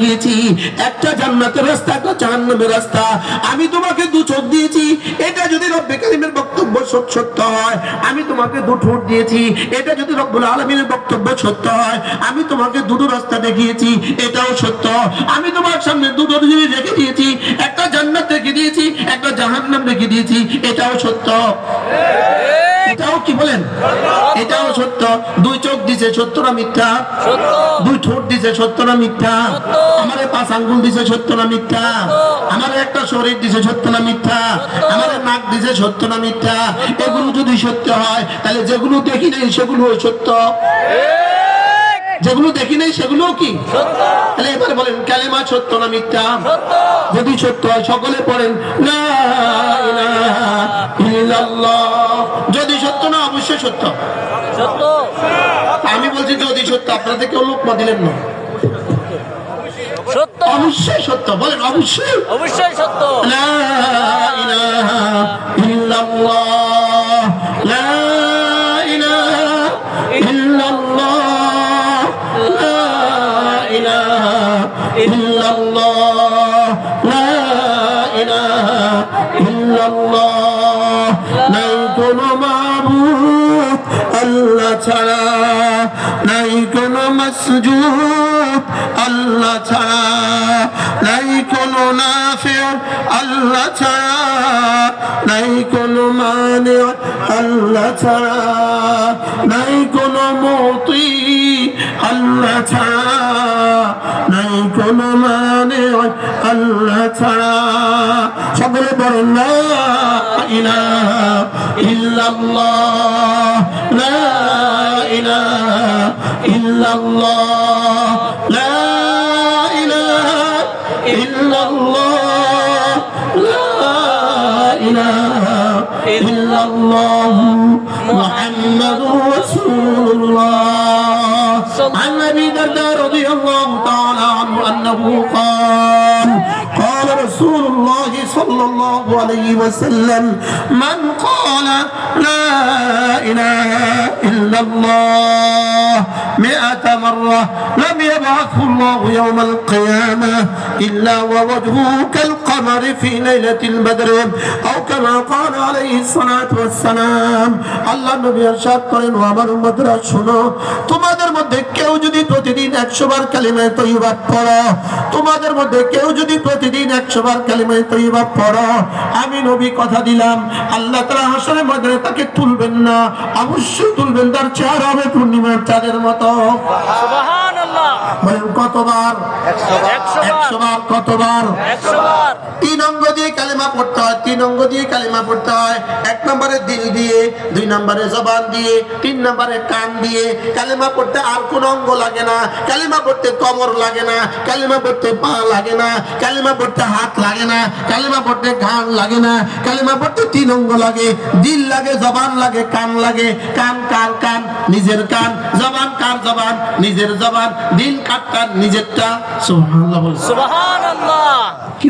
দেখিয়েছি, একটা জান্নাতের রাস্তা, একটা জাহান্নামের রাস্তা। আমি তোমাকে দু চোখ দিয়েছি, এটা যদি রব্বে কারীমের বক্তব্য সত্য হয়। আমি তোমাকে দু ঠোঁট দিয়েছি, এটা যদি রব্বুল আলামিনের বক্তব্য সত্য হয়। আমি তোমাকে দুটো রাস্তা দেখিয়েছি, এটাও সত্য। আমি তোমার সামনে দুটো জিনিস রেখে দিয়েছি, একটা জান্নাত রেখে দিয়েছি, একটা জাহান্নাম রেখে দিয়েছি, এটাও সত্য। এটাও কি বলেন? এটাও সত্য। দুই চোখ দিছে, সত্য না মিথ্যা? দুই ঠোঁট দিছে, সত্য না মিথ্যা? আমারে 5 আঙ্গুল দিছে, সত্য না মিথ্যা? আমারে একটা শরীর দিছে, সত্য না মিথ্যা? আমারে নাক দিছে, সত্য না মিথ্যা? এগুলো যদি সত্য হয়, তাহলে যেগুলো দেখি নাই সেগুলো সত্য, যেগুলো দেখি নাই সেগুলো কি? তাহলে এবার বলেন, কালেমা সত্য না মিথ্যা? যদি সত্য হয় সকলে পড়েন লা ইলাহা ইল্লাল্লাহ। যদি সত্য না, অবশ্যই সত্য। আমি বলছি যদি সত্য, আপনাদের কেউ লোকমা দিলেন না। অবশ্যই সত্য, বলেন অবশ্যই, অবশ্যই সত্য। লা ইলাহা ইল্লাল্লাহ, লা ইলাহা ইল্লাল্লাহ, লা ইলাহা ইল্লাল্লাহ, লা ইলাহা ইল্লাল্লাহ। নাই কোনো মাবুদ আল্লাহ ছাড়া, নাই কোনো মাসজুদ আল্লাহ ছাড়া, নাই কোনো নাফিউ আল্লাহ ছাড়া, নাই কোনো মানি আল্লাহ ছাড়া, নাই কোনো মুতি আল্লাহ ছাড়া, নাই কোনো মানি আল্লাহ ছাড়া। সকলে বলেন লা ইলাহা ইল্লাল্লাহ, লা ইলাহা ইল্লাল্লাহ, লা ইলাহা ইল্লাল্লাহ, লা ইলাহা ইল্লাল্লাহ, মুহাম্মাদুর রাসূলুল্লাহ। عن أبي الدرداء رضي الله تعالى عنه أنه قال قال رسول الله صلى الله عليه وسلم من قال لا إله إلا الله 100 مرة لم يبعثه الله يوم القيامة إلا ووجهه كالقمر في ليلة البدر أو كما قال عليه الصلاة والسلام। আল্লাহ নবী ইরশাদ করেন, ও আমার উম্মতরা শোনো, তোমাদের মধ্যে কেউ যদি প্রতিদিন 100 বার কালিমা তয়্যিবা পড়ো, তোমাদের মধ্যে কেউ যদি প্রতিদিন 100 বার কালিমা তয়্যিবা পড়ো, আমি নবী কথা দিলাম আল্লাহ তাআলা হাশরের ময়দানে তাকে তুলবেন না, অবশ্যই তুলবেন, তার চেহারা হবে পূর্ণিমার চাঁদের মতো। সুবহানাল্লাহ। বলেন কতবার? 100 বার। কতবার? 100 বার। 3 অঙ্গ দিয়ে কালিমা পড়তে হয়, 3 অঙ্গ দিয়ে কালিমা পড়তে হয়। 1 নম্বরে দিল দিয়ে, 2 নম্বরে জবান দিয়ে, 3 নম্বরে কান দিয়ে। কালিমা পড়তে আর কোন অঙ্গ লাগে না, কালিমা পড়তে কোমর লাগে না, কালিমা পড়তে পা লাগে না, কালিমা পড়তে হাত লাগে না, কালিমা পড়তে ঘাড় লাগে না, কালিমা পড়তে 3 অঙ্গ লাগে, দিল লাগে, জবান লাগে, কান লাগে। কান কার কান? নিজের কান। জবান কার জবান? নিজের জবান। দিল কার কার? নিজেরটা। সুবহানাল্লাহ। সুবহানাল্লাহ। কি